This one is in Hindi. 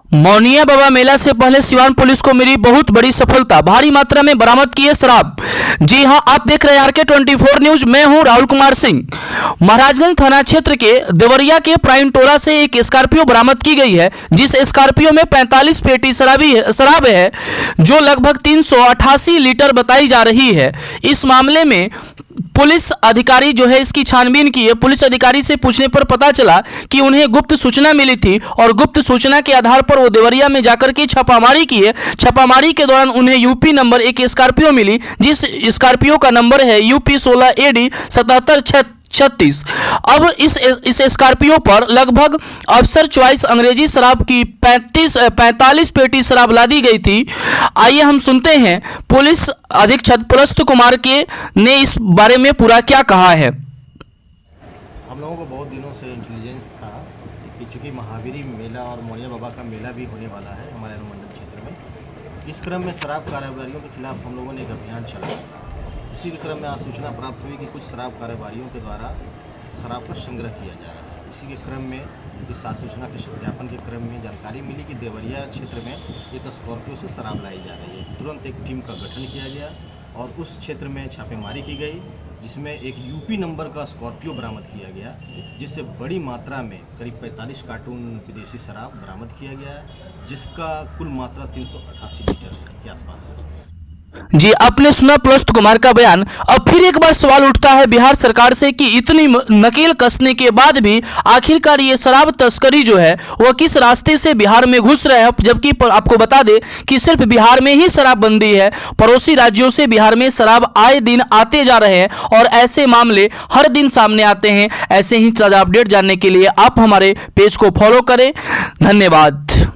मौनिया बाबा मेला से पहले सिवान पुलिस को मिली बहुत बड़ी सफलता, भारी मात्रा में बरामद किए शराब। जी हां, आप देख रहे हैं आरके 24 न्यूज। मैं हूं राहुल कुमार सिंह। महाराजगंज थाना क्षेत्र के देवरिया के प्राइम टोला से एक स्कॉर्पियो बरामद की गई है, जिस स्कॉर्पियो में 45 पेटी शराब है, जो लगभग 388 लीटर बताई जा रही है। इस मामले में पुलिस अधिकारी जो है इसकी छानबीन की है। पुलिस अधिकारी से पूछने पर पता चला कि उन्हें गुप्त सूचना मिली थी और गुप्त सूचना के आधार पर वो देवरिया में जाकर के छापामारी की है। छापामारी के दौरान उन्हें यूपी नंबर एक स्कॉर्पियो मिली, जिस स्कॉर्पियो का नंबर है UP 16 AD 7736। अब इस स्कॉर्पियो पर लगभग अफसर चॉइस अंग्रेजी शराब की 45 पेटी शराब लादी गई थी। आइए हम सुनते हैं पुलिस अधीक्षक पुलस्त कुमार के ने इस बारे में पूरा क्या कहा है। हम लोगों को बहुत दिनों से इंटेलिजेंस था कि चूँकि महावीरी मेला और मौनिया बाबा का मेला भी होने वाला है हमारे अनुमंडल क्षेत्र में, इस क्रम में शराब कारोबारियों के खिलाफ हम लोगों ने एक अभियान चलाया। उसी के क्रम में आज सूचना प्राप्त हुई कि कुछ शराब कारोबारियों के द्वारा शराब का संग्रह किया जा रहा है। इसी के क्रम में इस सूचना के सत्यापन के क्रम में जानकारी मिली कि देवरिया क्षेत्र में एक स्कॉर्पियो से शराब लाई जा रही है। तुरंत एक टीम का गठन किया गया और उस क्षेत्र में छापेमारी की गई, जिसमें एक UP नंबर का स्कॉर्पियो बरामद किया गया, जिससे बड़ी मात्रा में करीब 45 कार्टून विदेशी शराब बरामद किया गया है, जिसका कुल मात्रा 388 लीटर के आसपास है। जी, आपने सुना पुलस्त कुमार का बयान। अब फिर एक बार सवाल उठता है बिहार सरकार से कि इतनी नकेल कसने के बाद भी आखिरकार ये शराब तस्करी जो है वह किस रास्ते से बिहार में घुस रहा है, जबकि आपको बता दें कि सिर्फ बिहार में ही शराबबंदी है। पड़ोसी राज्यों से बिहार में शराब आए दिन आते जा रहे हैं और ऐसे मामले हर दिन सामने आते हैं। ऐसे ही ताज़ा अपडेट जानने के लिए आप हमारे पेज को फॉलो करें। धन्यवाद।